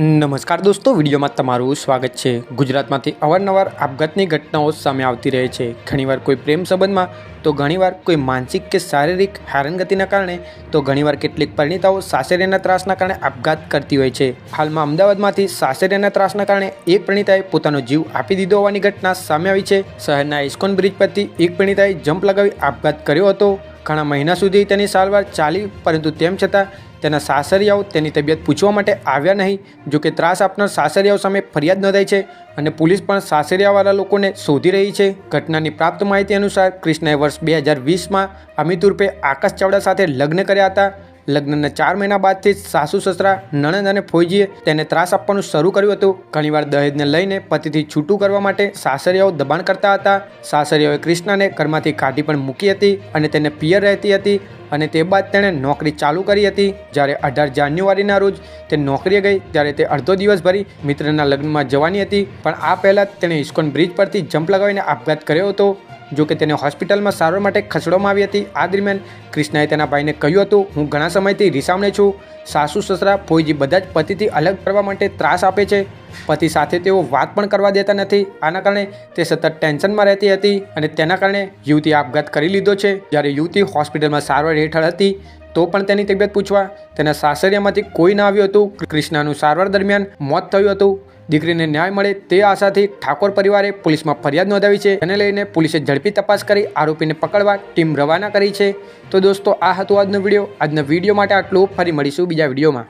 નમસ્કાર દોસ્તો, વિડીયોમાં તમારું સ્વાગત છે। ગુજરાતમાંથી અવારનવાર આપઘાતની ઘટનાઓ સામે આવતી રહે છે। ઘણીવાર કોઈ પ્રેમ સંબંધમાં તો ઘણીવાર કોઈ માનસિક કે શારીરિક હેરાનગતિના કારણે તો ઘણીવાર કેટલીક પરિણીતાઓ સાસરિયાના ત્રાસના કારણે આપઘાત કરતી હોય છે। હાલમાં અમદાવાદમાંથી સાસરિયાના ત્રાસના કારણે એક પરિણીતાએ પોતાનો જીવ આપી દીધો હોવાની ઘટના સામે આવી છે। શહેરના ઇસ્કોન બ્રિજ પરથી એક પરિણીતાએ જમ્પ લગાવી આપઘાત કર્યો હતો। ઘણા મહિના સુધી તેની સારવાર ચાલી, પરંતુ તેમ છતાં તેના સાસરિયાઓ તેની તબિયત પૂછવા માટે આવ્યા નહીં। જોકે ત્રાસ આપનાર સાસરિયાઓ સામે ફરિયાદ નોંધાઈ છે અને પોલીસ પણ સાસરિયાવાળા લોકોને શોધી રહી છે। ઘટનાની પ્રાપ્ત માહિતી અનુસાર ક્રિષ્નાએ વર્ષ 2020માં અમિત ઉર્ફે આકાશ ચાવડા સાથે લગ્ન કર્યા હતા। લગ્નના 4 મહિના બાદથી સાસુ સસરા, નણંદ અને ફોઈજીએ તેને ત્રાસ આપવાનું શરૂ કર્યું હતું। ઘણીવાર દહેજને લઈને પતિથી છૂટું કરવા માટે સાસરિયાઓ દબાણ કરતા હતા। સાસરિયાઓએ ક્રિષ્નાને ઘરમાંથી કાઢી પણ મૂકી હતી અને તેને પિયર રહેતી હતી અને તે બાદ તેણે નોકરી ચાલુ કરી હતી। જ્યારે 18 જાન્યુઆરીના રોજ તે નોકરીએ ગઈ ત્યારે તે અડધો દિવસ ભરી મિત્રના લગ્નમાં જવાની હતી, પણ આ પહેલાં તેણે ઇસ્કોન બ્રિજ પરથી જમ્પ લગાવીને આપઘાત કર્યો હતો। જોકે તેને હોસ્પિટલમાં સારવાર માટે ખસેડવામાં આવી હતી। આ દરમિયાન ક્રિષ્નાએ તેના ભાઈને કહ્યું હતું, હું ઘણા સમયથી રીસામણે છું। સાસુ સસરા, ફોઈજી બધા જ પતિથી અલગ કરવા માટે ત્રાસ આપે છે। પતિ સાથે તેઓ વાત પણ કરવા દેતા નથી। આના કારણે તે સતત ટેન્શનમાં રહેતી હતી અને તેના કારણે યુવતીએ આપઘાત કરી લીધો છે। જ્યારે યુવતી હોસ્પિટલમાં સારવાર હેઠળ હતી તો પણ તેની તબિયત પૂછવા તેના સાસરિયામાંથી કોઈ ન આવ્યું હતું। ક્રિષ્નાનું સારવાર દરમિયાન મોત થયું હતું। દીકરીને ન્યાય મળે તે આશાથી ઠાકોર પરિવારે પોલીસમાં ફરિયાદ નોંધાવી છે। તેને લઈને પોલીસે ઝડપી તપાસ કરી આરોપીને પકડવા ટીમ રવાના કરી છે। તો દોસ્તો, આ હતો આજનો વિડીયો। આજના વિડીયો માટે આટલું। ફરી મળીશું બીજા વિડીયોમાં।